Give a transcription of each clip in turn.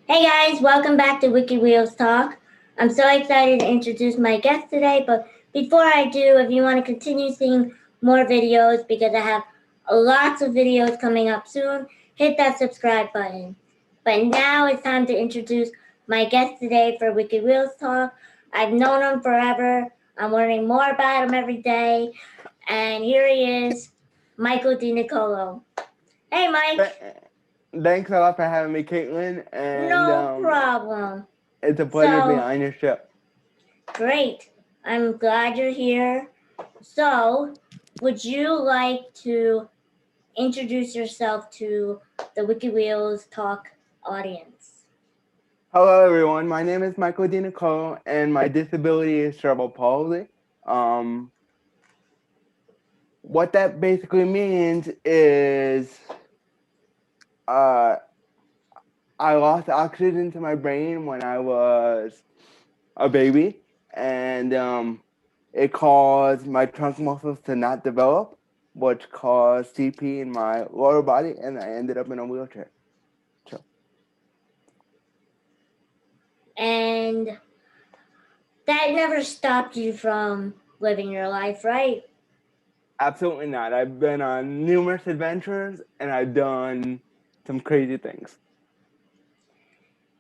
Hey guys, welcome back to Wiki-Wheelz Talk. I'm so excited to introduce my guest today, but before I do, if you want to continue seeing more videos, because I have lots of videos coming up soon, hit that subscribe button. But now it's time to introduce my guest today for Wiki-Wheelz Talk. I've known him forever. I'm learning more about him every day. And here he is, Michael DeNicolo. Hey Mike. Th- Thanks a lot for having me, Caitlin, and No problem. it's a pleasure to be So, on your show. great. I'm glad you're here. So, would you like to introduce yourself to the Wiki-Wheelz Talk audience? Hello, everyone. My name is Michael DeNicolo, and my disability is cerebral palsy. Um, what that basically means is uh, I lost oxygen to my brain when I was a baby, and it caused my trunk muscles to not develop, which caused TP in my lower body, and I ended up in a wheelchair. So, And that never stopped you from living your life, right? absolutely not. I've been on numerous adventures and I've done some crazy things.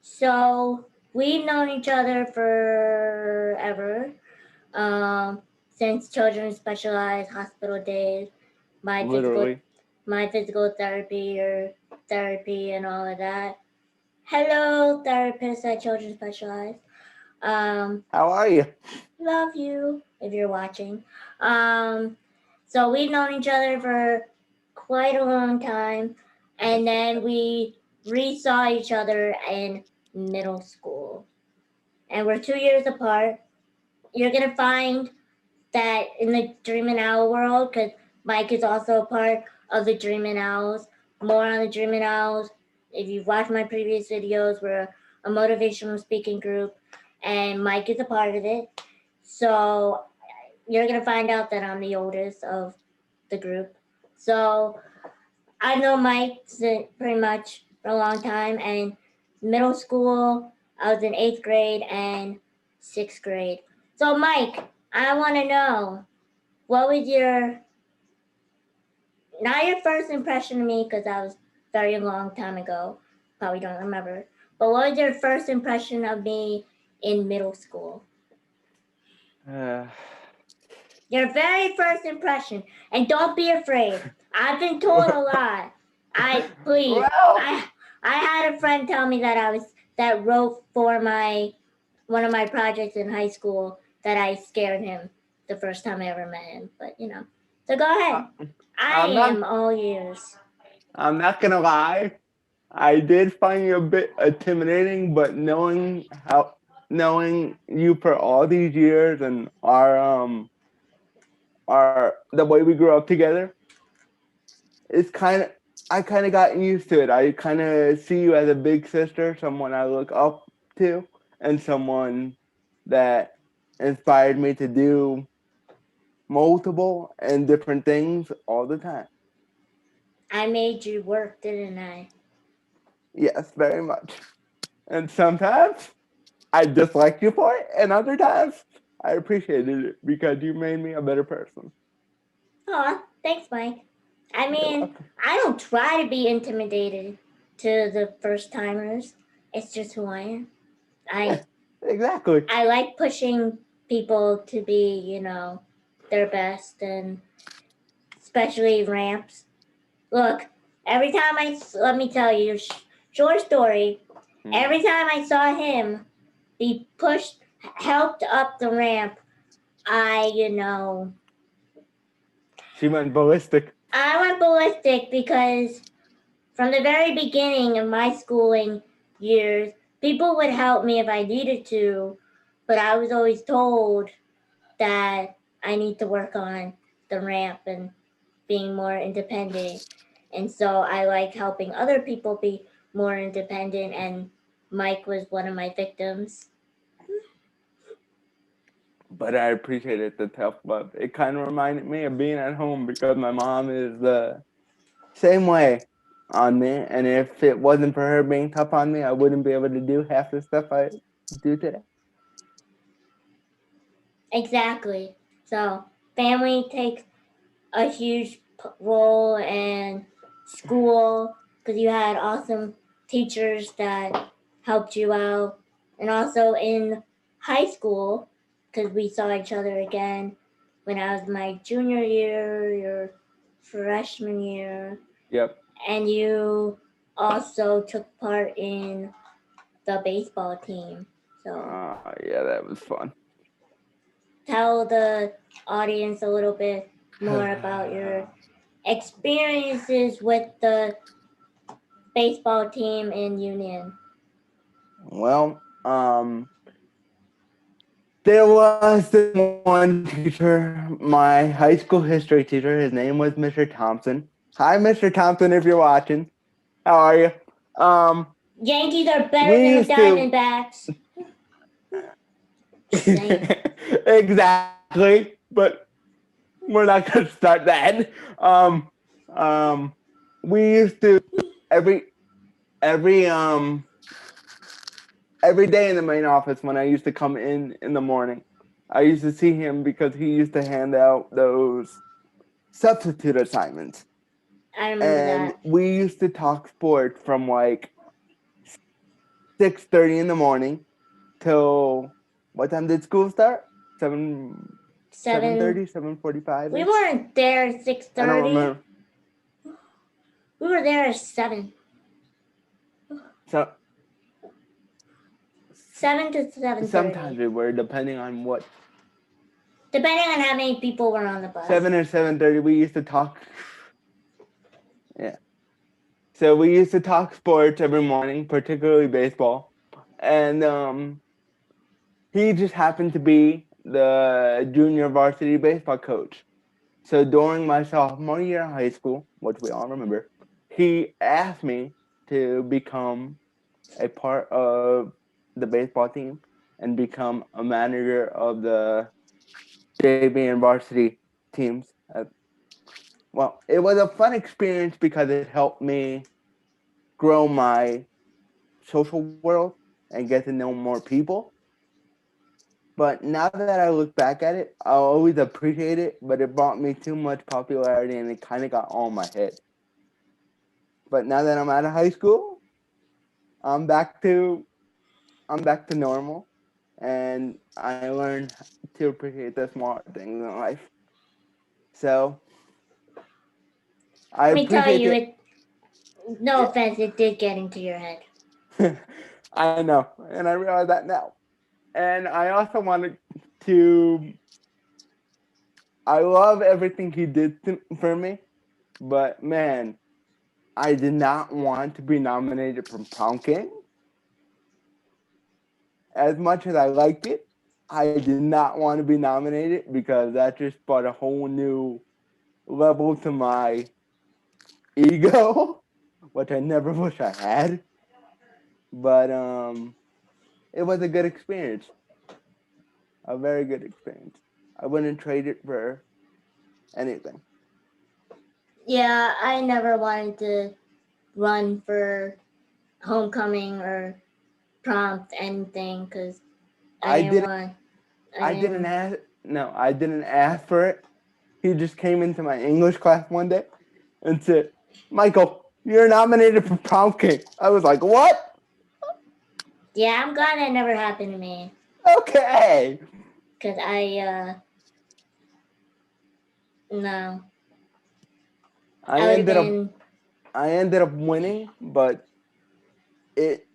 So, we've known each other forever. Um, since children specialized hospital days, my physical Literally. my physical therapy or therapy and all of that. Hello, therapist at Children's Specialized. Um, How are you? love you if you're watching. Um, so we've known each other for quite a long time, and then we re-saw each other in middle school, and we're 2 years apart. You're gonna find that in the Dreamin' Owl world, because Mike is also a part of the Dreamin' Owls. More on the Dreamin' Owls. If you've watched my previous videos, we're a motivational speaking group, and Mike is a part of it. So you're gonna find out that I'm the oldest of the group. So I know Mike pretty much for a long time, and middle school I was in 8th grade and 6th grade. So Mike, I want to know what was your not your first impression of me because that was very long time ago. Probably don't remember. But what was your first impression of me in middle school? Uh, Your very first impression, and don't be afraid. I've been told a lot. I please. well, I I had a friend tell me that I was that wrote for my one of my projects in high school that I scared him the first time I ever met him. But so go I, ahead. I I'm not. am all ears. I'm not gonna lie. I did find you a bit intimidating, but knowing you for all these years and our the way we grew up together, it's kind of I kind of got used to it. I kind of see you as a big sister, someone I look up to, and someone that inspired me to do multiple and different things all the time. I made you work, didn't I? Yes, very much. And sometimes I disliked you for it, and other times I appreciated it because you made me a better person. Aw, thanks, Mike. I You're mean, welcome. I don't try to be intimidated to the first timers. It's just who I am. I Yeah, exactly. I like pushing people to be, their best, and especially ramps. Look, every time let me tell you, short story. Mm. Every time I saw him be pushed, helped up the ramp, I, She went ballistic. I went ballistic because from the very beginning of my schooling years, people would help me if I needed to, but I was always told that I need to work on the ramp and being more independent. And so I like helping other people be more independent, and Mike was one of my victims. But I appreciated the tough love. It kind of reminded me of being at home because my mom is the same way. on me, and if it wasn't for her being tough on me, I wouldn't be able to do half the stuff I do today. Exactly. So family takes a huge role in school because you had awesome teachers that helped you out, and also in high school because we saw each other again when I was my junior year, your freshman year, Yep. and you also took part in the baseball team. So Yeah, that was fun. tell the audience a little bit more about your experiences with the baseball team in Union. Well, there was this one teacher, my high school history teacher. His name was Mr. Thompson. Hi, Mr. Thompson, if you're watching. How are you? Yankees are better We than the used to Diamondbacks. Just saying. exactly, but we're not gonna start that. Um, we used to every every um every day in the main office when I used to come in the morning, I used to see him because he used to hand out those substitute assignments, I remember and that. we used to talk sports from like 6:30 in the morning till what time did school start? 7. 7:30, 7:45 We ish. weren't there at I don't 6:30. remember. We were there at 7. So 7 to 7:30. sometimes we were, depending on what. Depending on how many people were on the bus. 7 or 7:30, we used to talk. Yeah. So we used to talk sports every morning, particularly baseball, and he just happened to be the junior varsity baseball coach. So during my sophomore year of high school, which we all remember, he asked me to become a part of the baseball team and become a manager of the JV and varsity teams. Well, it was a fun experience because it helped me grow my social world and get to know more people. But now that I look back at it, I always appreciate it, but it brought me too much popularity and it kind of got all in my head. But now that I'm out of high school, I'm back to I'm back to normal, and I learned to appreciate the small things in life. So I Let me tell appreciate you, it. no offense, it did get into your head. I know, and I realize that now. And I also wanted to. I love everything he did for me, but man, I did not want to be nominated for prom king. As much as I liked it, I did not want to be nominated because that just brought a whole new level to my ego, which I never wish I had. But it was a good experience, a very good experience. I wouldn't trade it for anything. Yeah, I never wanted to run for homecoming or prompt anything because I I didn't didn't. want. I I didn't didn't. ask. No, I didn't ask for it. He just came into my English class one day and said, "Michael, you're nominated for prom king." I was like, "What? Yeah, I'm glad that never happened to me Okay." because no, I I would have ended up. been. I ended up winning, but it.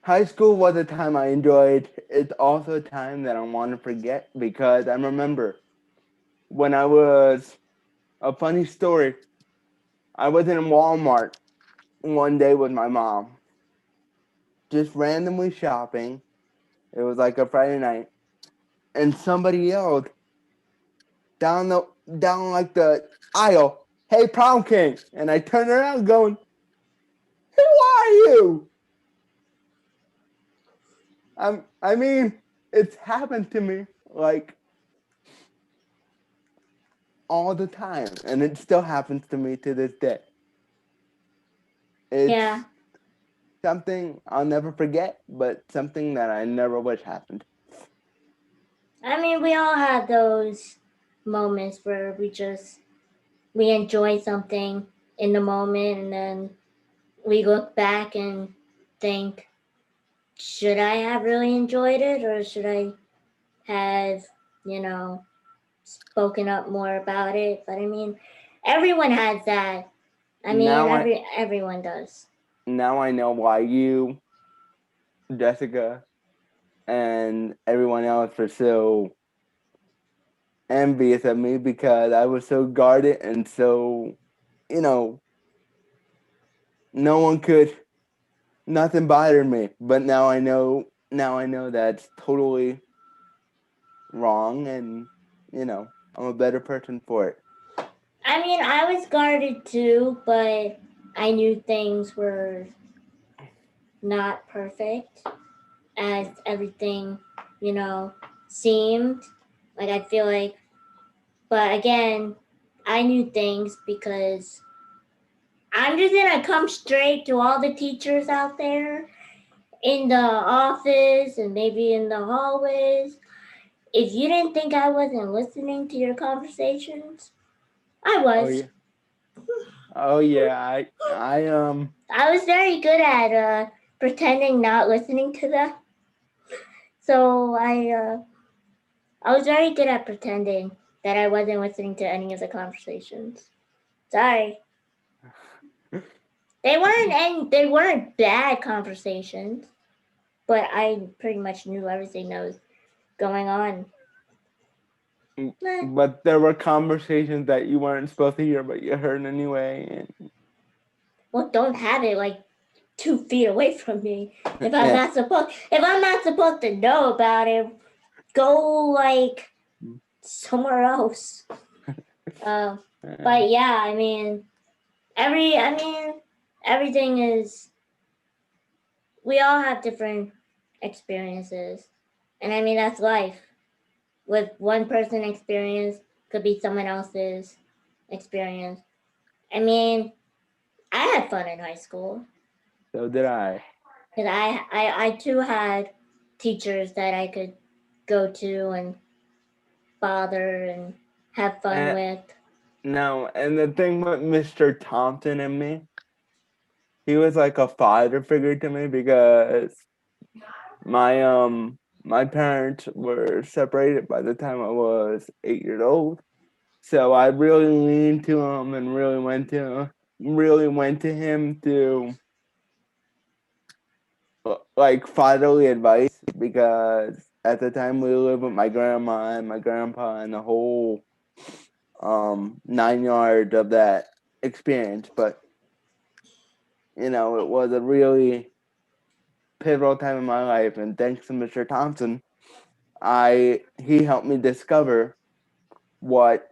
High school was a time I enjoyed. It's also a time that I want to forget because I remember when I was a funny story. I was in Walmart one day with my mom, just randomly shopping. It was like a Friday night, and somebody yelled down the down like the aisle, "Hey, prom king!" And I turned around, going, "Who are you?" I mean, it's happened to me like all the time, and it still happens to me to this day. It's Yeah. something I'll never forget, but something that I never wish happened. I mean, we all have those moments where we enjoy something in the moment, and then we look back and think, should I have really enjoyed it, or should I have, you know, spoken up more about it? But I mean, everyone has that. I mean, Now I everyone does. now I know why you, Jessica, and everyone else were so envious of me because I was so guarded and so, you know, no one could, nothing bothered me. But now I know that's totally wrong, and I'm a better person for it. I mean, I was guarded too, but I knew things were not perfect as everything, you know, seemed. Like, I feel like, but again, I knew things because I'm just gonna come straight to all the teachers out there in the office and maybe in the hallways. If you didn't think I wasn't listening to your conversations, I Oh was. yeah, oh yeah. I was very good at pretending not listening to them. So I was very good at pretending that I wasn't listening to any of the conversations. Sorry. They weren't bad conversations, but I pretty much knew everything that was going on. But there were conversations that you weren't supposed to hear, but you heard anyway. And Well, don't have it like 2 feet away from me. yeah. If I'm not supposed to know about it, go like somewhere else. But yeah, I mean, everything is. We all have different experiences, and I mean that's life. With one person experience could be someone else's experience. I mean, I had fun in high school So did I. because I too had teachers that I could go to and bother and have fun And with. no, and the thing with Mr. Thompson and me, he was like a father figure to me because my parents were separated by the time I was 8 years old. So I really leaned to him and really went to him to like fatherly advice because at the time we lived with my grandma and my grandpa and the whole 9 yards of that experience. But it was a really pivotal time in my life, and thanks to Mr. Thompson, he helped me discover what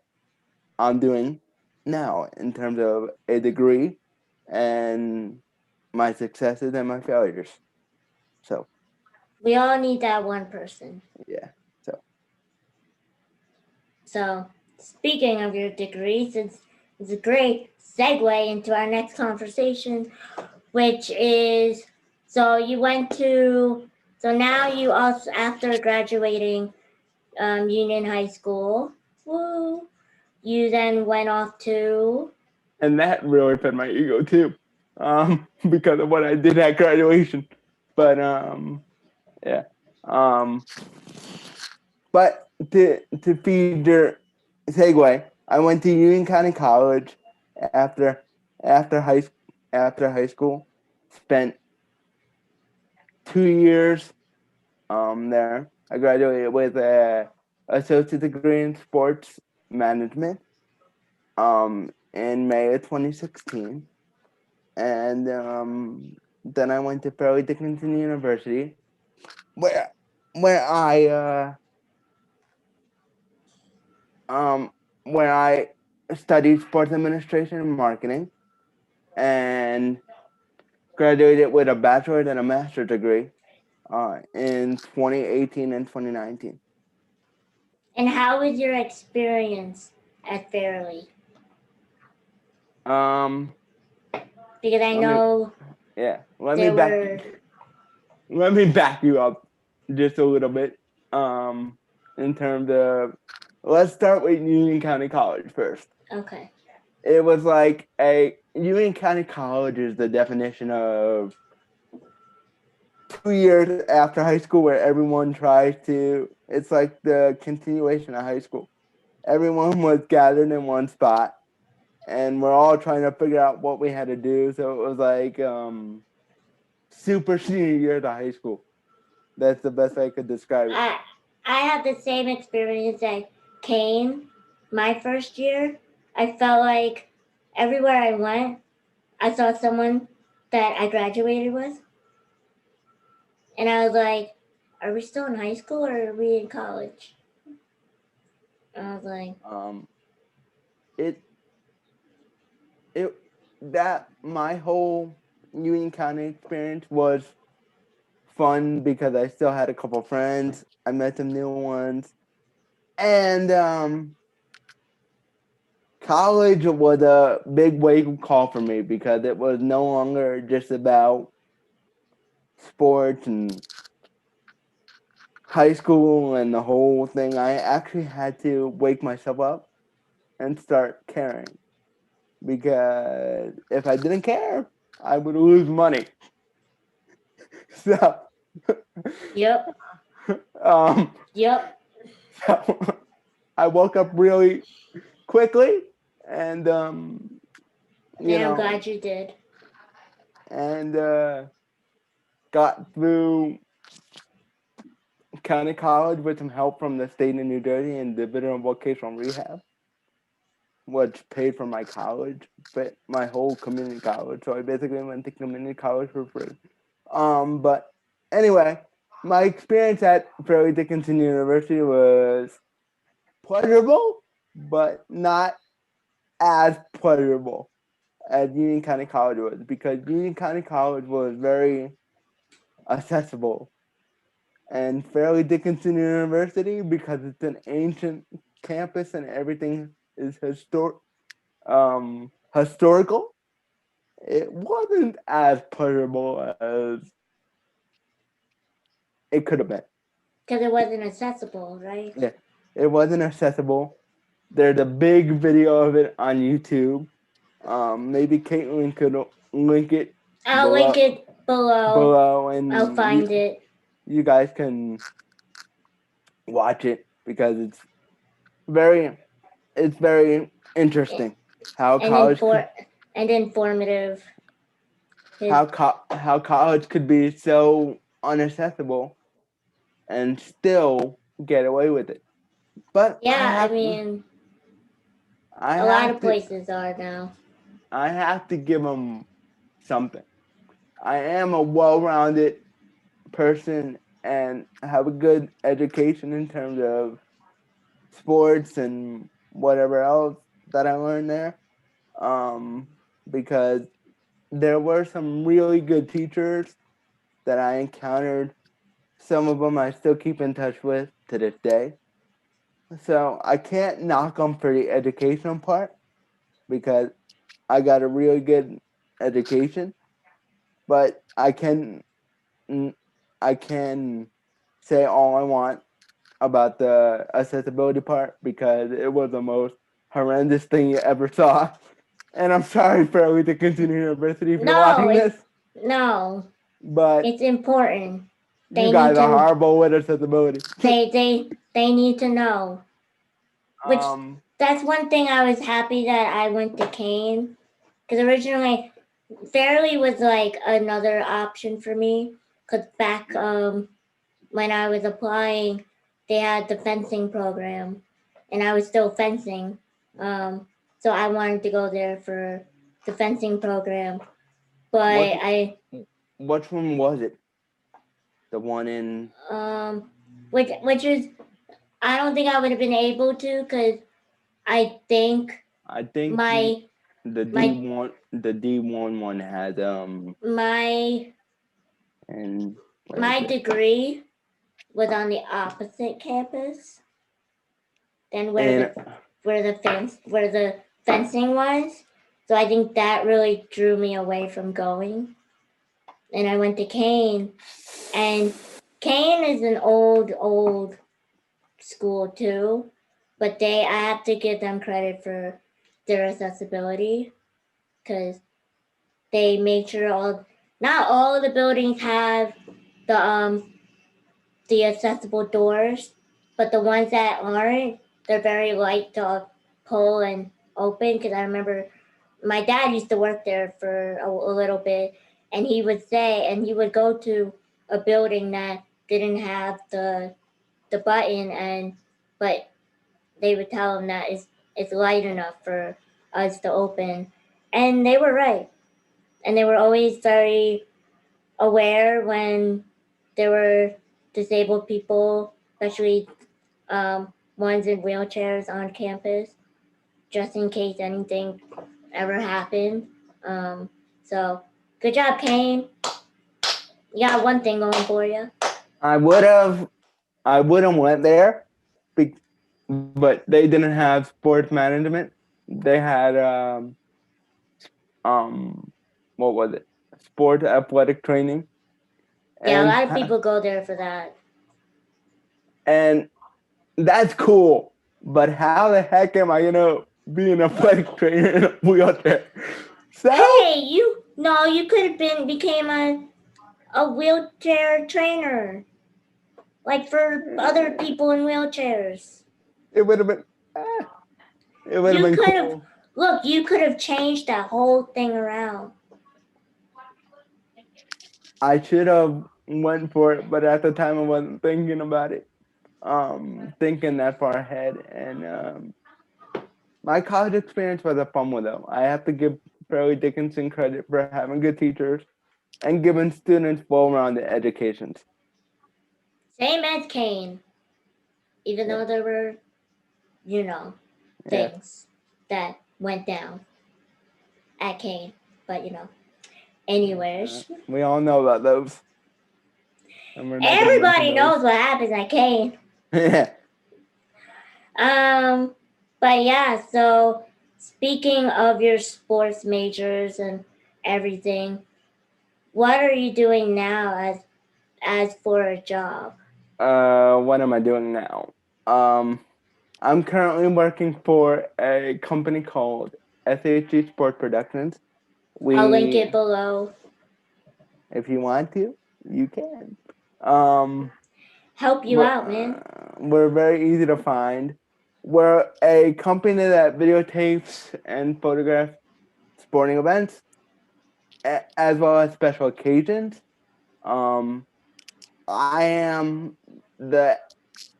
I'm doing now in terms of a degree and my successes and my failures. So We all need that one person. yeah. So So, speaking of your degrees, it's a great segue into our next conversation, which is so you went to so now you also after graduating Union High School, woo, you then went off to and that really fed my ego too, because of what I did at graduation. But yeah, um, but to feed your segue, I went to Union County College after after high after high school. Spent 2 years there. I graduated with a associate degree in sports management in May of 2016, and then I went to Fairleigh Dickinson University, where where I um where I studied sports administration and marketing, and graduated with a bachelor's and a master's degree in 2018 and 2019. and how was your experience at Fairleigh? Um, Because I let me know yeah, let me there back were. let me back you up just a little bit. In terms of, let's start with Union County College first. Okay. It was like a Union County College is the definition of 2 years after high school where everyone tries to. It's like the continuation of high school. Everyone was gathered in one spot, and we're all trying to figure out what we had to do. So it was like super senior year to high school. That's the best way I could describe it. I had the same experience at Kane my first year. I felt like everywhere I went, I saw someone that I graduated with. And I was like, are we still in high school or are we in college? And I was like, It it that my whole Union County experience was fun because I still had a couple friends. I met some new ones, and college was a big wake-up call for me because it was no longer just about sports and high school and the whole thing. I actually had to wake myself up and start caring because if I didn't care, I would lose money. So, yep, um, yep. so I woke up really quickly, and you And I'm know, glad you did. and got through county college with some help from the state of New Jersey and the Veteran Vocational Rehab, which paid for my college, but my whole community college. So I basically went to community college for free. But anyway, my experience at Fairleigh Dickinson University was pleasurable, but not as pleasurable as Union County College was, because Union County College was very accessible, and Fairleigh Dickinson University, because it's an ancient campus and everything is historical, it wasn't as pleasurable as it could have been. Because it wasn't accessible, right? Yeah, it wasn't accessible. There's a big video of it on YouTube. Maybe Caitlin could link it I'll below, link it below. I'll and find it. you guys can watch it because very it's very interesting how And informative. how college could be so unaccessible and still get away with it. But Yeah, I mean, I a lot of have to places are now. I have to give them something. I am a well-rounded person and have a good education in terms of sports and whatever else that I learned there. Because there were some really good teachers that I encountered. Some of them I still keep in touch with to this day. So I can't knock them for the educational part because I got a really good education, but I can say all I want about the accessibility part because it was the most horrendous thing you ever saw. And I'm sorry for Fairleigh Dickinson University if you're No, watching this, no, but it's important. you They need guys are to. horrible with accessibility. They need to know. Which um, that's one thing I was happy that I went to Kane, because originally Fairleigh was like another option for me. Cause back when I was applying, they had the fencing program, and I was still fencing. So I wanted to go there for the fencing program, but which one was it? The one in which is, I don't think I would have been able to, because I think I think my the D1 one had my and my degree was on the opposite campus than where and the where the fencing was. So I think that really drew me away from going. And I went to Kane, and Kane is an old school too, but I have to give them credit for their accessibility because they made sure not all of the buildings have the the accessible doors, but the ones that aren't, they're very light to pull and open. Because I remember my dad used to work there for a little bit, and he would go to a building that didn't have the button, and but they would tell him that it's light enough for us to open, and they were right, and they were always very aware when there were disabled people, especially ones in wheelchairs on campus, just in case anything ever happened. So good job, Kane. You got one thing going for you. I would have went there, but they didn't have sports management. They had um what was it? Sport athletic training, Yeah, a and lot of people go there for that. and that's cool. But how the heck am I gonna be an athletic trainer in a wheelchair? So Hey, you no, you could have became a wheelchair trainer, like for other people in wheelchairs. it would have been eh, it would have You been could have cool. look. You could have changed that whole thing around. I should have went for it, but at the time I wasn't thinking about it. Thinking that far ahead, and my college experience was a fun one though. I have to give Fairleigh Dickinson credit for having good teachers and giving students well-rounded educations. Same as Kane, even Yeah, though there were, you know, yeah. things that went down at Kane. But anyways, We all know about those, and we're not gonna mention everybody those. knows what happens at Kane. Yeah. Um, but yeah. So speaking of your sports majors and everything, what are you doing now as for a job? What am I doing now? Um, I'm currently working for a company called SHG Sport Productions. I'll link We, it below. if you want to, you can. Um, Help you out, man. we're very easy to find. We're a company that videotapes and photographs sporting events as well as special occasions. Um, I am the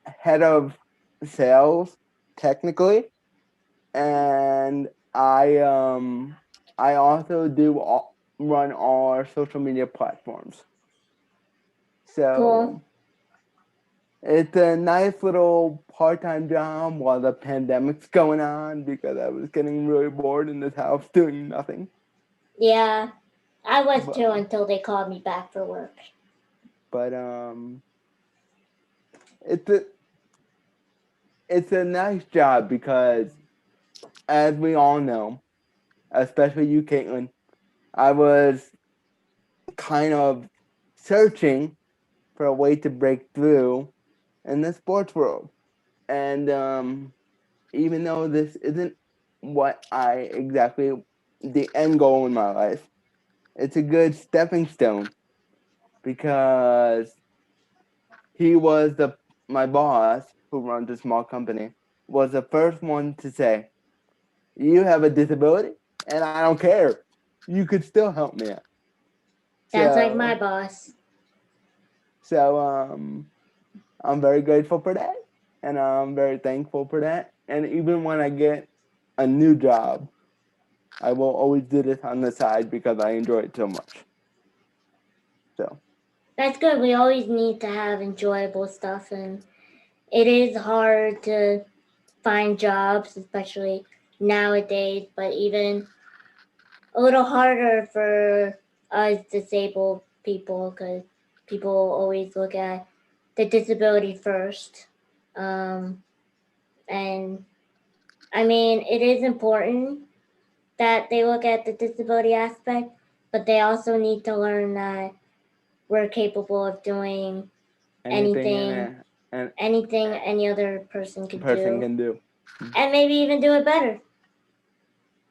head of sales technically, and I also run our social media platforms. Cool. So it's a nice little part-time job while the pandemic's going on because I was getting really bored in this house doing nothing. Yeah, I was But too until they called me back for work. but it's a it's a nice job because as we all know, especially you, Caitlin, I was kind of searching for a way to break through in the sports world. And even though this isn't what I exactly the end goal in my life, it's a good stepping stone because he was the my boss who runs a small company was the first one to say, "You have a disability, and I don't care. You could still help me out." That's like my So boss. so I'm very grateful for that, and I'm very thankful for that. And even when I get a new job, I will always do this on the side because I enjoy it so much. So That's good. We always need to have enjoyable stuff, and it is hard to find jobs, especially nowadays, but even a little harder for us disabled people because people always look at the disability first. Um, and I mean, it is important that they look at the disability aspect, but they also need to learn that we're capable of doing Anything in anything, there, and anything any other person a could person do, can do. and maybe even do it better.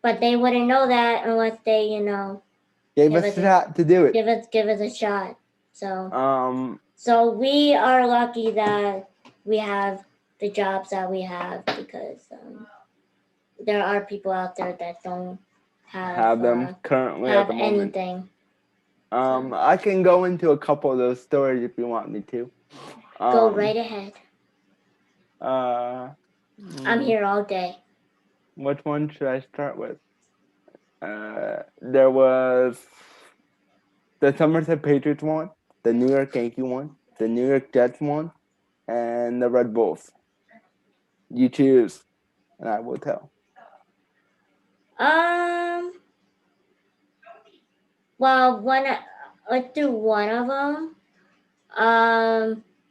But they wouldn't know that unless they, Gave give us it a shot to do it. give it a shot. So Um, so we are lucky that we have the jobs that we have because there are people out there that don't have them currently at have the moment. anything. I can go into a couple of those stories if you want me to. Go right ahead. Uh, I'm here all day. Which one should I start with? There was the Somerset Patriots one, the New York Yankee one, the New York Jets one, and the Red Bulls. You choose, and I will tell. Well, let's do one of them.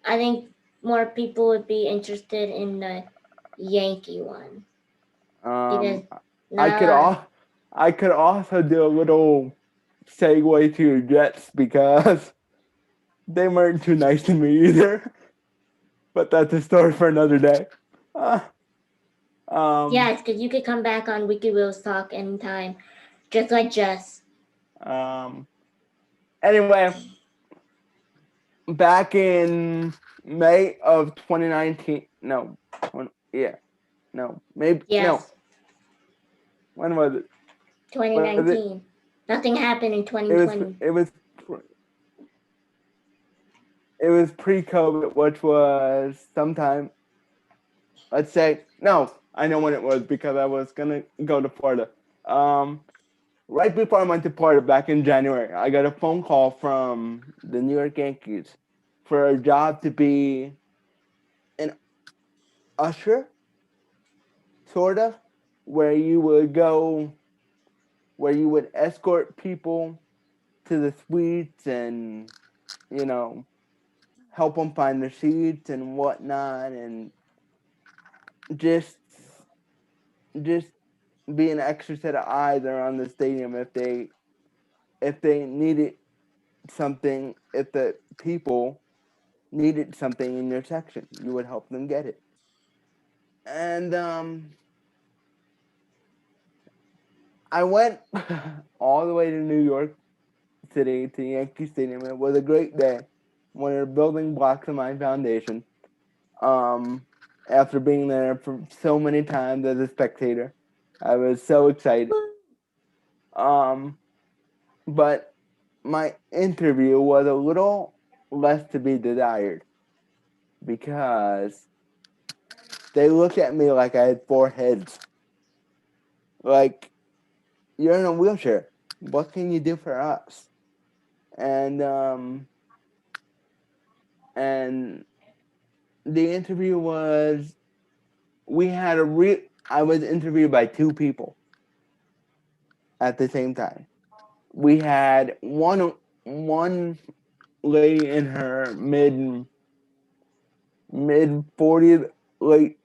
I think more people would be interested in the Yankee one because I not could a lot. I could also do a little segue to your Jets because they weren't too nice to me either. But that's a story for another day. Yes, because you could come back on Wiki-Wheelz Talk anytime, just like Jess. Anyway, back in May of 2019, no, maybe, no. Yes, When was it? 2019. Nothing happened in 2020. It was pre-COVID, which was sometime, let's say, no, I know when it was because I was gonna go to Florida. Right before I went to Florida back in January, I got a phone call from the New York Yankees for a job to be an usher, sort of, where you would go, where you would escort people to the suites and, you know, help them find their seats and whatnot, and just be an extra set of eyes around the stadium if they needed something, if the people needed something in your section, you would help them get it. And I went all the way to New York City to Yankee Stadium. It was a great day. One of the building blocks of my foundation. After being there for so many times as a spectator, I was so excited. But my interview was a little less to be desired because they looked at me like I had four heads. Like, you're in a wheelchair. What can you do for us? And the interview was, I was interviewed by two people at the same time. We had one lady in her mid 40s, late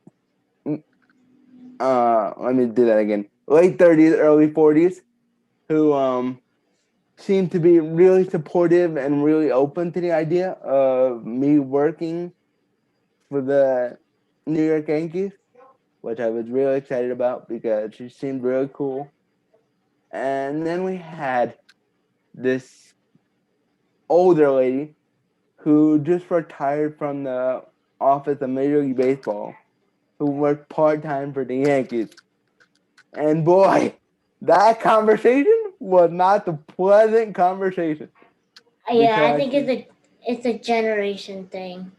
let me do that again. Late 30s, early 40s, who seemed to be really supportive and really open to the idea of me working for the New York Yankees, which I was really excited about because she seemed really cool. And then we had this older lady who just retired from the office of Major League Baseball, who worked part-time for the Yankees. And boy, that conversation was not the pleasant conversation. Yeah, I think it's a generation thing.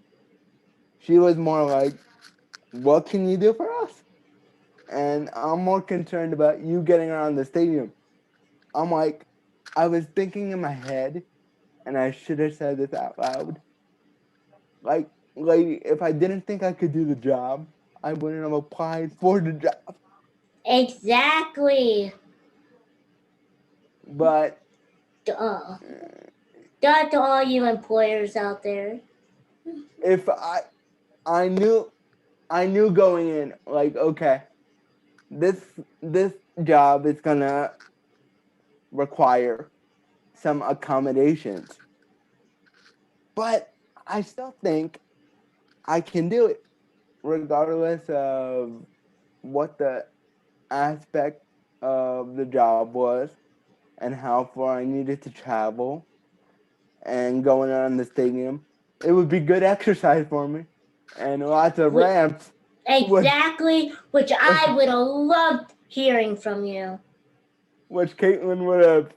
She was more like, what can you do for us? And I'm more concerned about you getting around the stadium. I'm like, I was thinking in my head, and I should have said this out loud. Like, lady, if I didn't think I could do the job, I wouldn't have applied for the job. Exactly. But Duh. Duh to all you employers out there. if I knew going in, like, okay, this job is gonna require some accommodations, but I still think I can do it, regardless of what the aspect of the job was and how far I needed to travel and going around the stadium. It would be good exercise for me, and lots of Wh- ramps would Exactly, which I would have loved hearing from you. which Caitlin would have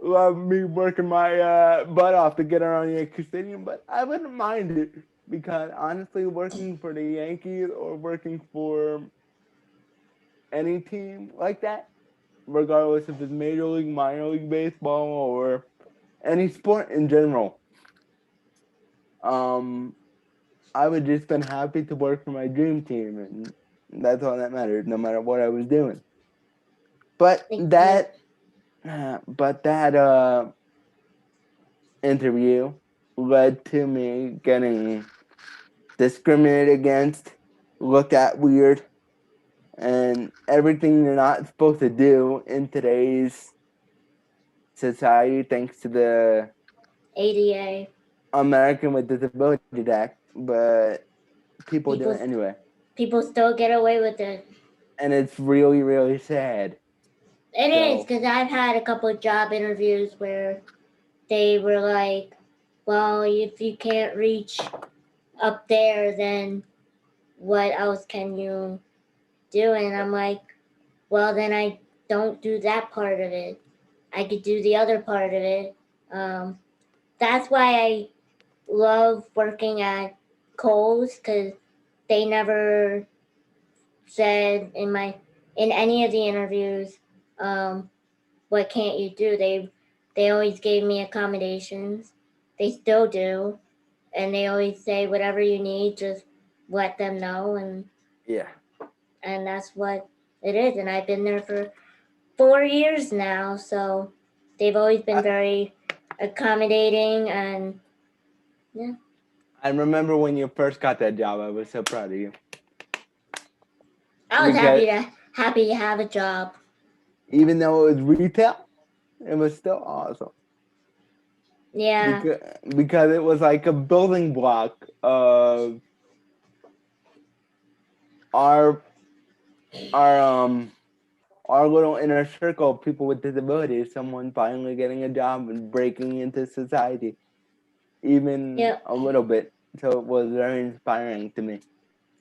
loved me working my butt off to get around Yankee Stadium, but I wouldn't mind it because honestly, working for the Yankees or working for any team like that, regardless if it's Major League, Minor League Baseball, or any sport in general, um, I would just been happy to work for my dream team, and that's all that mattered, no matter what I was doing. But Yep. that interview led to me getting discriminated against, looked at weird, and everything you're not supposed to do in today's society, thanks to the ADA. American with Disabilities Act. But people do it People anyway, people still get away with it. and it's really, really sad. It is So because I've had a couple of job interviews where they were like, "Well, if you can't reach up there, then what else can you do?" And I'm like, "Well, then I don't do that part of it. I could do the other part of it." Um, that's why I love working at Kohl's because they never said in any of the interviews, what can't you do? They always gave me accommodations. They still do, and they always say whatever you need, just let them know, yeah, and that's what it is. And I've been there for 4 years now, so they've always been I, very accommodating, and yeah, I remember when you first got that job. I was so proud of you I was because happy to have a job. even though it was retail, it was still awesome Yeah, because it was like a building block of our our um our little inner circle of people with disabilities. Someone finally getting a job and breaking into society, even yeah, a little bit. So it was very inspiring to me.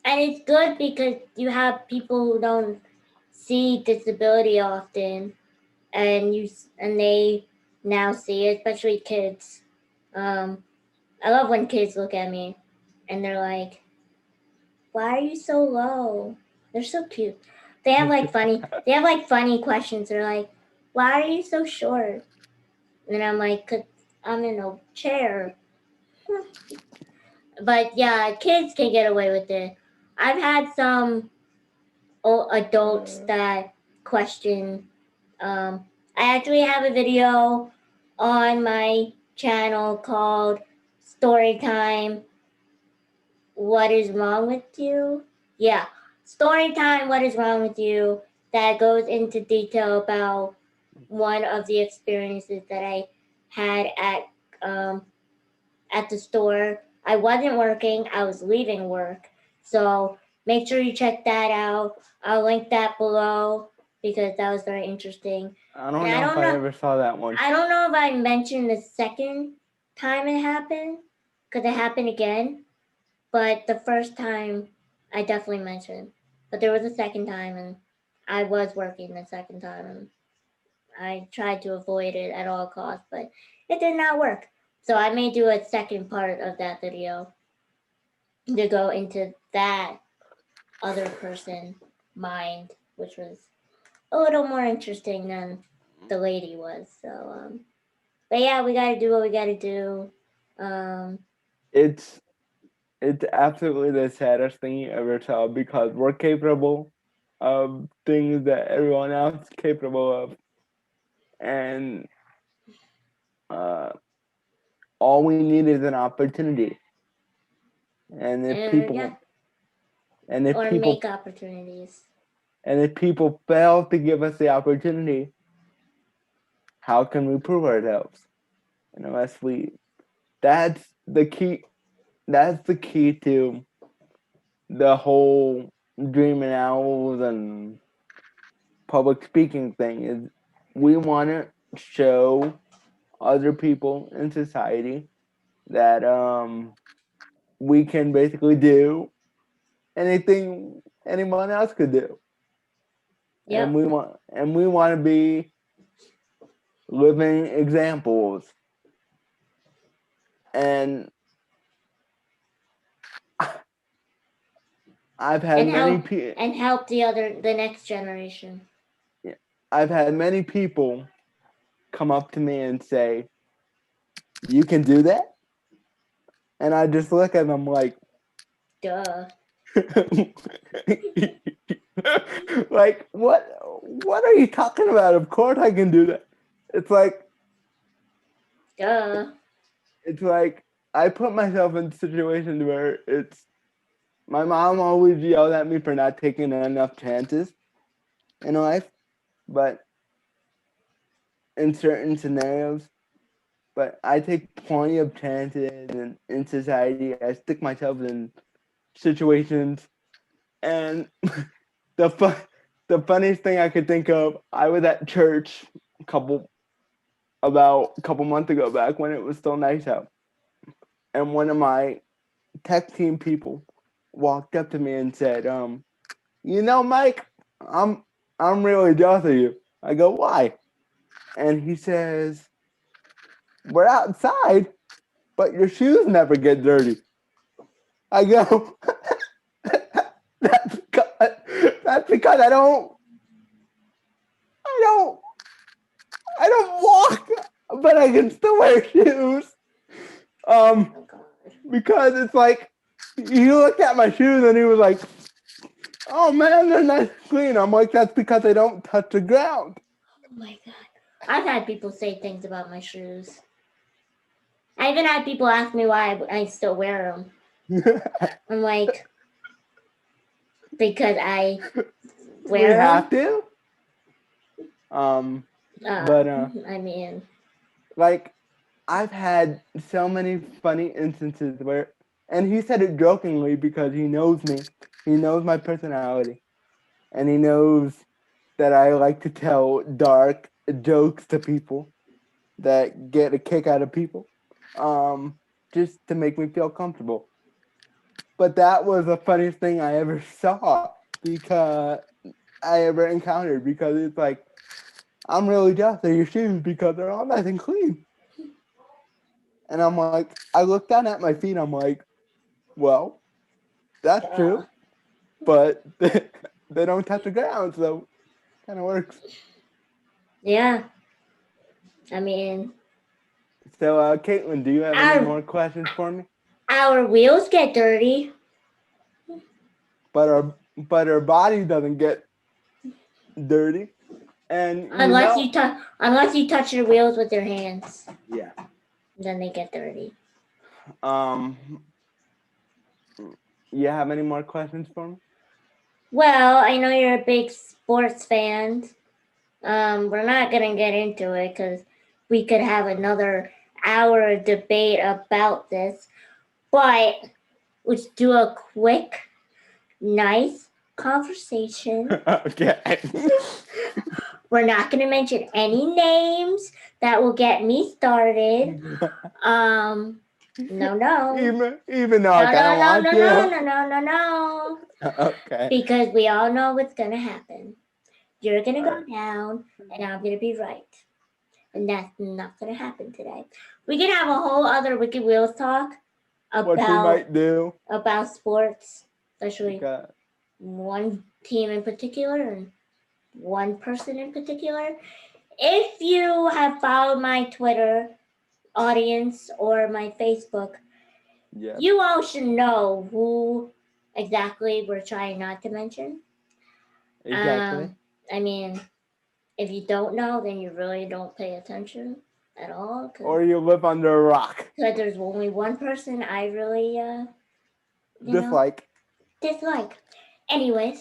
and it's good because you have people who don't see disability often, and they now see it, especially kids. Um, I love when kids look at me and they're like, "Why are you so low?" They're so cute. They have like funny questions. They're like, "Why are you so short?" And I'm like, "'Cause I'm in a chair." But yeah, kids can get away with it. I've had some adults that question. I actually have a video on my channel called Story Time. What is wrong with you? Yeah, Story Time. What is wrong with you? That goes into detail about one of the experiences that I had um, at the store. I wasn't working, I was leaving work. So make sure you check that out. I'll link that below because that was very interesting. I And don't know if I ever saw that one. I don't know if I mentioned the second time it happened because it happened again, but the first time I definitely mentioned. But there was a second time and I was working the second time and I tried to avoid it at all costs, but it did not work. So I may do a second part of that video to go into that other person mind, which was a little more interesting than the lady was. So, but yeah, we gotta do what we gotta do. Um, It's it's absolutely the saddest thing you ever saw because we're capable of things that everyone else is capable of, and uh, all we need is an opportunity. And if and yeah, people and if or people make opportunities. And if people fail to give us the opportunity, how can we prove ourselves? And unless we, that's the key. That's the key to the whole dreaming owls and public speaking thing. Is we want to show other people in society that we can basically do anything anyone else could do, and Yep. we want to be living examples. And I've had And many help the next generation. I've had many people come up to me and say, "You can do that," and I just look at them like, Duh. like what are you talking about? Of course I can do that. It's like Duh. it's like I put myself in situations where it's my mom always yelled at me for not taking enough chances in life, but in certain scenarios. But I take plenty of chances in society. I stick myself in situations, and the fun, the funniest thing I could think of, I was at church about a couple months ago, back when it was still nice out, and one of my tech team people walked up to me and said, Mike, I'm I'm really jealous of you. I go, why? And he says, we're outside, but your shoes never get dirty. I go, that's because I don't I don't walk, but I can still wear shoes. Oh God. Because it's like he looked at my shoes and he was like, "Oh man, they're nice and clean." I'm like, "That's because they don't touch the ground." Oh my God. I've had people say things about my shoes. I even had people ask me why I still wear them. I'm like, because I wear We them. have to. But I mean, like I've had so many funny instances where, and he said it jokingly because he knows me, he knows my personality, and he knows that I like to tell dark jokes to people that get a kick out of people, just to make me feel comfortable. But that was the funniest thing I ever saw, because I ever encountered, because it's like, I'm really jealous of your shoes because they're all nice and clean. And I'm like, I look down at my feet, I'm like, well, that's true, but they don't touch the ground, so kind of works. yeah. I mean, So, Caitlin, do you have any more questions for me? Our wheels get dirty. But our body doesn't get dirty, and Unless you touch your wheels with your hands. Yeah. Then they get dirty. You have any more questions for me? Well, I know you're a big sports fan. We're not gonna get into it because we could have another hour of debate about this. But let's do a quick, nice conversation. Okay. We're not gonna mention any names that will get me started. No. Even though I kind of want to. No. Okay. Because we all know what's gonna happen. You're gonna go down, and I'm gonna be right. And that's not gonna happen today. We can have a whole other Wiki-Wheelz talk What we might do about sports, especially Okay. one team in particular and one person in particular. If you have followed my Twitter audience or my Facebook, Yeah. you all should know who exactly we're trying not to mention. Exactly. I mean, if you don't know, then you really don't pay attention at all. Or you live under a rock. Because there's only one person I really dislike. Dislike. Anyway,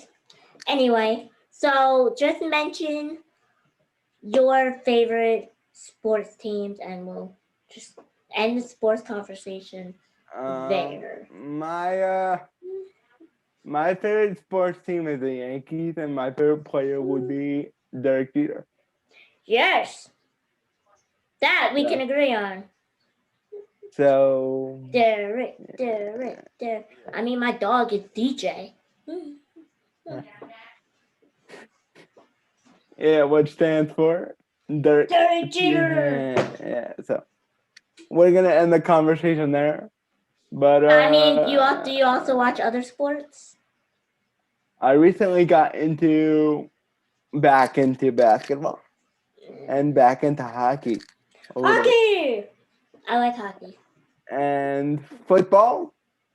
So just mention your favorite sports teams, and we'll just end the sports conversation there. My favorite sports team is the Yankees, and my favorite player would be Derek Jeter. Yes, that we can agree on. So Derek. I mean, my dog is DJ. Yeah, which stands for Derek Jeter. Yeah, so we're gonna end the conversation there. But I mean, do you also watch other sports? I recently got back into basketball and back into hockey. Hockey! I like hockey. And football.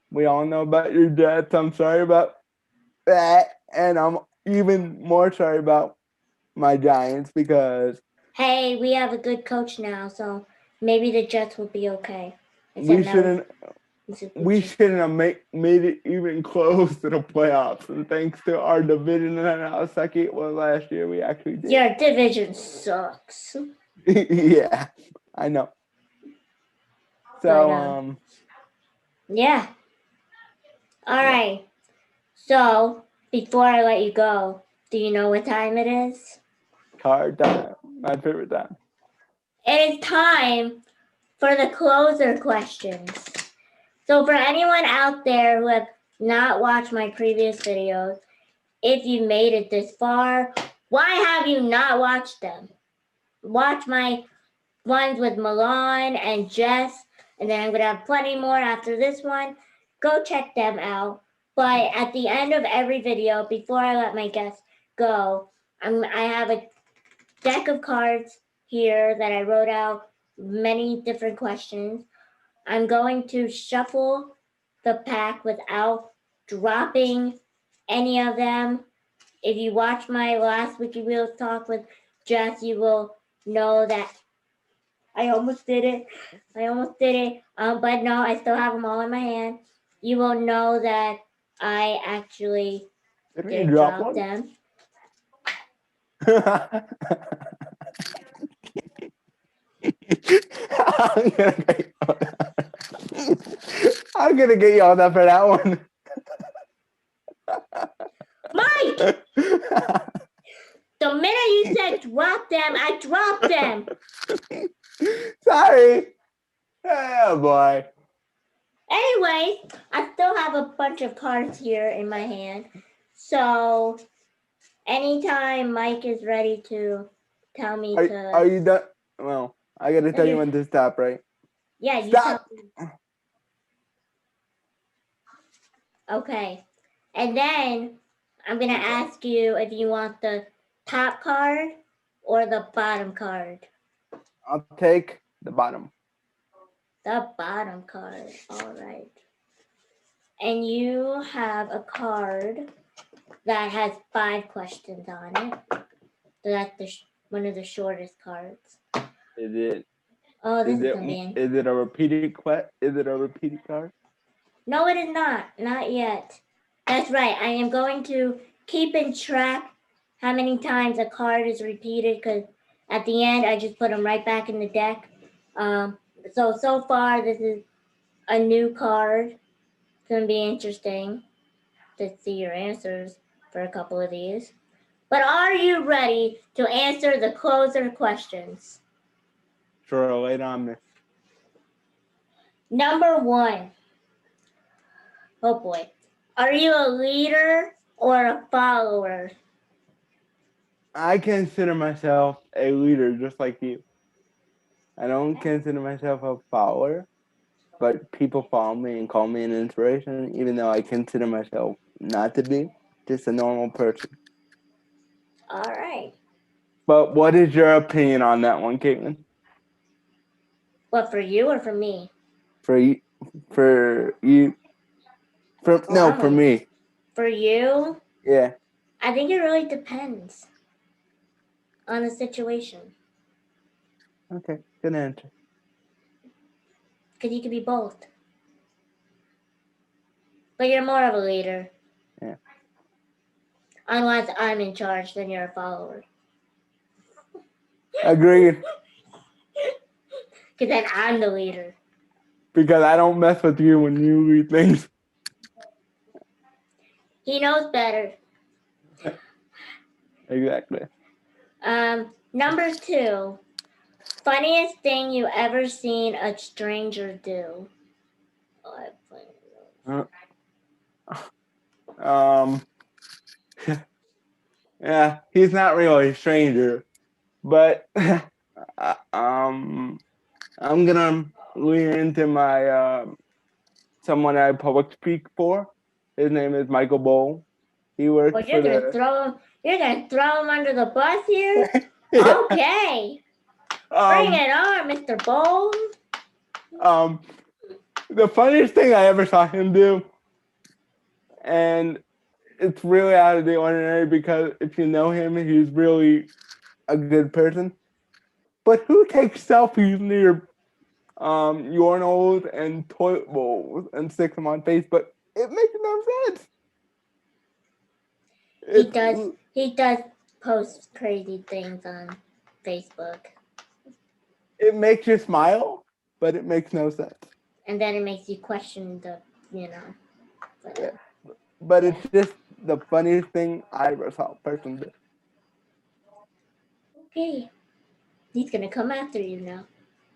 We all know about your Jets. I'm sorry about that. And I'm even more sorry about my Giants because Hey, we have a good coach now, so maybe the Jets will be okay. we shouldn't have made it even close to the playoffs. And thanks to our division and how sucky it was last year, we actually did. Your division sucks. Yeah, I know. So, yeah. All right. So, before I let you go, do you know what time it is? Card time. My favorite time. It is time for the closer questions. So for anyone out there who have not watched my previous videos, if you made it this far, why have you not watched them? Watch my ones with Milan and Jess, and then I'm going to have plenty more after this one. Go check them out. But at the end of every video, before I let my guests go, I have a deck of cards here that I wrote out many different questions. I'm going to shuffle the pack without dropping any of them. If you watch my last Wiki-Wheelz Talk with Jess, you will know that I almost did it. But no, I still have them all in my hand. You will know that I actually didn't drop them. I'm gonna get yelled at for that one. Mike! The minute you said drop them, I dropped them. Sorry. Oh boy. Anyway, I still have a bunch of cards here in my hand. So anytime Mike is ready to tell me Are you done? Well, I gotta tell you when to stop, right? Yeah, you stop. tell me. Okay. And then I'm gonna ask you if you want the top card or the bottom card. I'll take the bottom. The bottom card. All right. And you have a card that has 5 questions on it. So that's one of the shortest cards. Is it? Oh, this is gonna be. Is it a repeated Is it a repeated card? No, it is not. Not yet. That's right. I am going to keep in track how many times a card is repeated because at the end I just put them right back in the deck. So far this is a new card. It's gonna be interesting to see your answers for a couple of these. But are you ready to answer the closer questions? Sure, lay it on me. Number 1. Oh boy. Are you a leader or a follower? I consider myself a leader just like you. I don't consider myself a follower, but people follow me and call me an inspiration, even though I consider myself not to be, just a normal person. All right. But what is your opinion on that one, Caitlin? What, for you or for me? For you, for me. For you? Yeah. I think it really depends on the situation. Okay, good answer. Because you could be both. But you're more of a leader. Yeah. Unless I'm in charge, then you're a follower. Agreed. Because then I'm the leader. Because I don't mess with you when you read things. He knows better. Exactly. Number 2. Funniest thing you ever seen a stranger do. Yeah, he's not really a stranger, but I'm gonna lean into my someone I public speak for. His name is Michael Bowl. He works Well, for the. you're gonna throw him under the bus here? Yeah. Okay. Bring it on, Mr. Bowl. The funniest thing I ever saw him do, and it's really out of the ordinary because if you know him, he's really a good person. But who takes selfies near urinals and toilet bowls and sticks them on Facebook? It makes no sense. He does post crazy things on Facebook. It makes you smile, but it makes no sense. And then it makes you question the, Yeah. But it's just the funniest thing I ever saw a person do. Okay. He's gonna come after you now.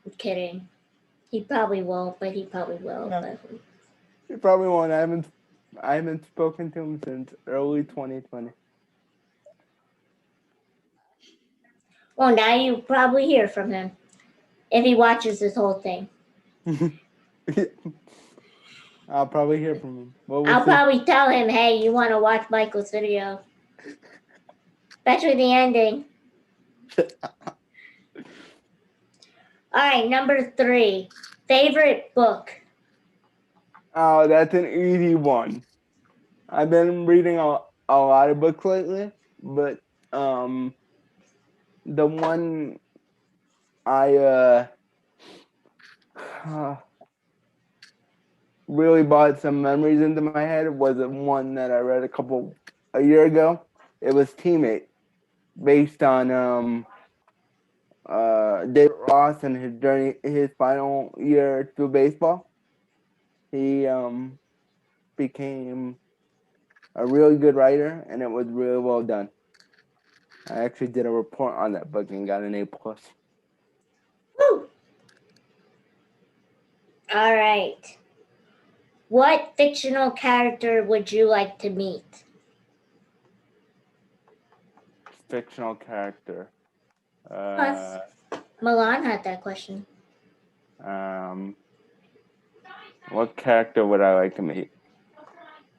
I'm kidding. He probably won't, but he probably will. No. But... He probably won't. I haven't spoken to him since early 2020. Well, now you probably hear from him if he watches this whole thing. I'll probably hear from him. Well, I'll probably tell him, hey, you want to watch Michael's video. Especially the ending. All right, number 3. Favorite book? Oh, that's an easy one. I've been reading a lot of books lately, but the one I really brought some memories into my head was the one that I read a year ago. It was Teammate, based on David Ross and his journey, his final year through baseball. He became a really good writer, and it was really well done. I actually did a report on that book and got an A+. Woo! All right. What fictional character would you like to meet? Fictional character. Milan had that question. What character would I like to meet?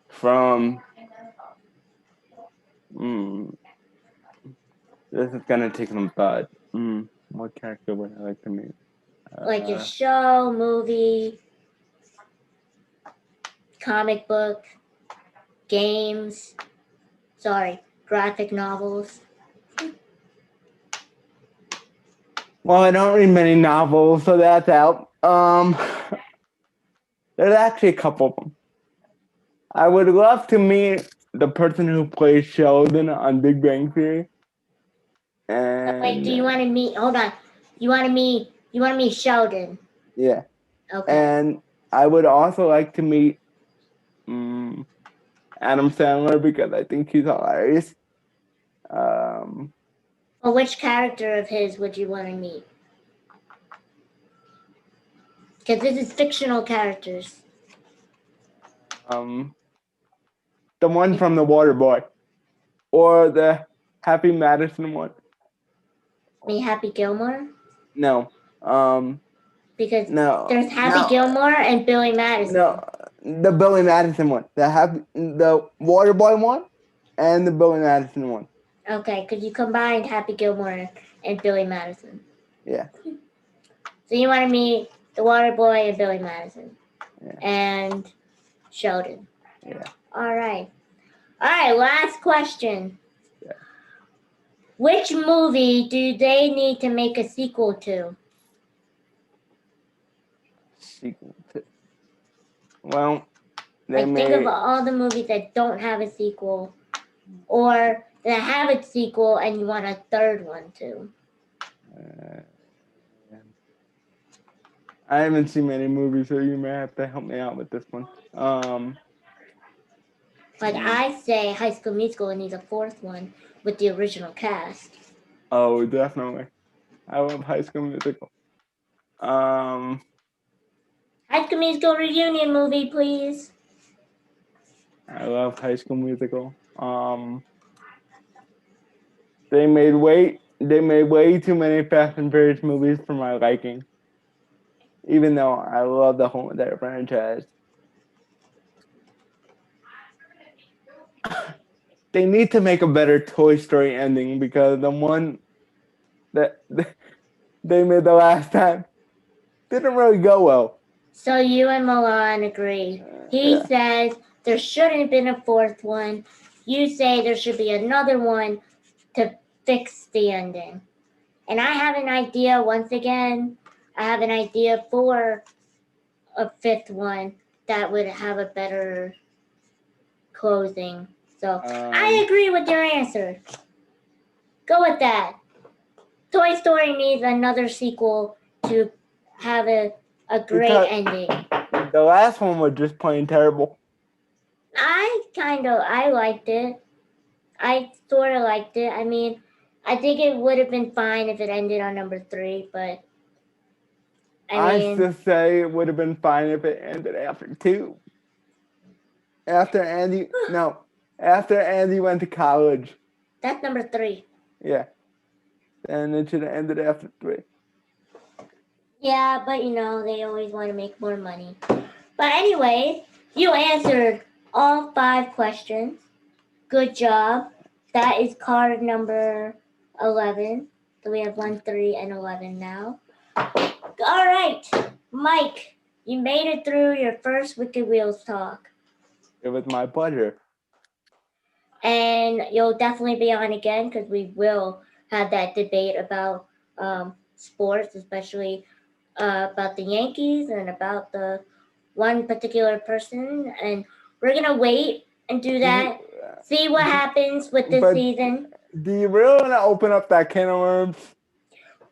From this is gonna take some thought. What character would I like to meet? Like a show, movie, comic book, games. Sorry, graphic novels. Well, I don't read many novels, so that's out. There's actually a couple of them. I would love to meet the person who plays Sheldon on Big Bang Theory. And wait, do you want to meet? Hold on. You want to meet Sheldon? Yeah. Okay. And I would also like to meet Adam Sandler because I think he's hilarious. Well, which character of his would you want to meet? Because this is fictional characters. The one from The Waterboy, or the Happy Madison one. Happy Gilmore? No. Because there's Happy Gilmore and Billy Madison. No, the Billy Madison one. The Waterboy one and the Billy Madison one. Okay, because you combined Happy Gilmore and Billy Madison. Yeah. So you want to meet the Waterboy and Billy Madison. Yeah. And Sheldon. Yeah. All right, last question. Yeah. Which movie do they need to make a sequel to? Well, think of all the movies that don't have a sequel. or they have a sequel and you want a third one too? I haven't seen many movies, so you may have to help me out with this one. Like I say, High School Musical needs a fourth one with the original cast. Oh, definitely. I love High School Musical. High School Musical reunion movie, please. I love High School Musical. They made way too many Fast and Furious movies for my liking. Even though I love the whole entire franchise. They need to make a better Toy Story ending because the one that they made the last time didn't really go well. So you and Milan agree. He says there shouldn't have been a fourth one. You say there should be another one to fix the ending. And I have an idea, once again, I have an idea for a fifth one that would have a better closing. So I agree with your answer. Go with that. Toy Story needs another sequel to have a great ending. The last one was just plain terrible. I liked it. I sort of liked it. I mean, I think it would have been fine if it ended on number 3, but I still say it would have been fine if it ended after 2. After Andy went to college. That's number 3. Yeah. And it should have ended after 3. Yeah, but they always want to make more money. But anyway, you answered all 5 questions. Good job. That is card number 11. So we have 1, 3, and 11 now. All right, Mike, you made it through your first Wiki-Wheelz Talk. It was my pleasure. And you'll definitely be on again because we will have that debate about sports, especially about the Yankees and about the one particular person. And we're going to wait and do that, see what happens with this season. Do you really want to open up that can of worms?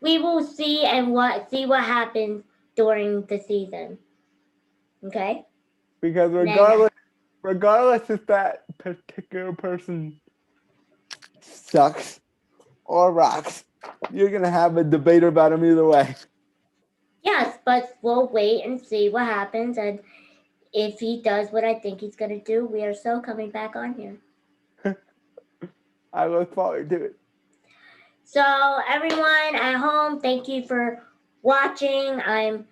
We will see what happens during the season. Okay? Because regardless if that particular person sucks or rocks, you're going to have a debate about him either way. Yes, but we'll wait and see what happens. And if he does what I think he's going to do, we are so coming back on here. I look forward to it. So, everyone at home, thank you for watching. I'm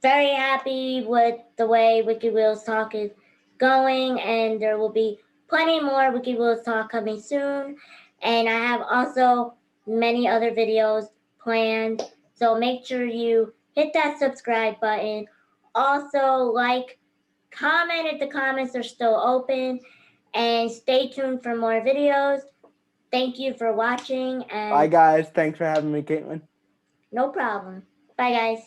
very happy with the way Wiki-Wheelz Talk is going, and there will be plenty more Wiki-Wheelz Talk coming soon. And I have also many other videos planned. So make sure you hit that subscribe button. Also, comment if the comments are still open, and stay tuned for more videos. Thank you for watching. And bye, guys. Thanks for having me, Caitlin. No problem. Bye,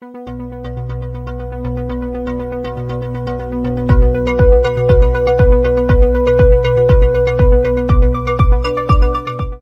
guys.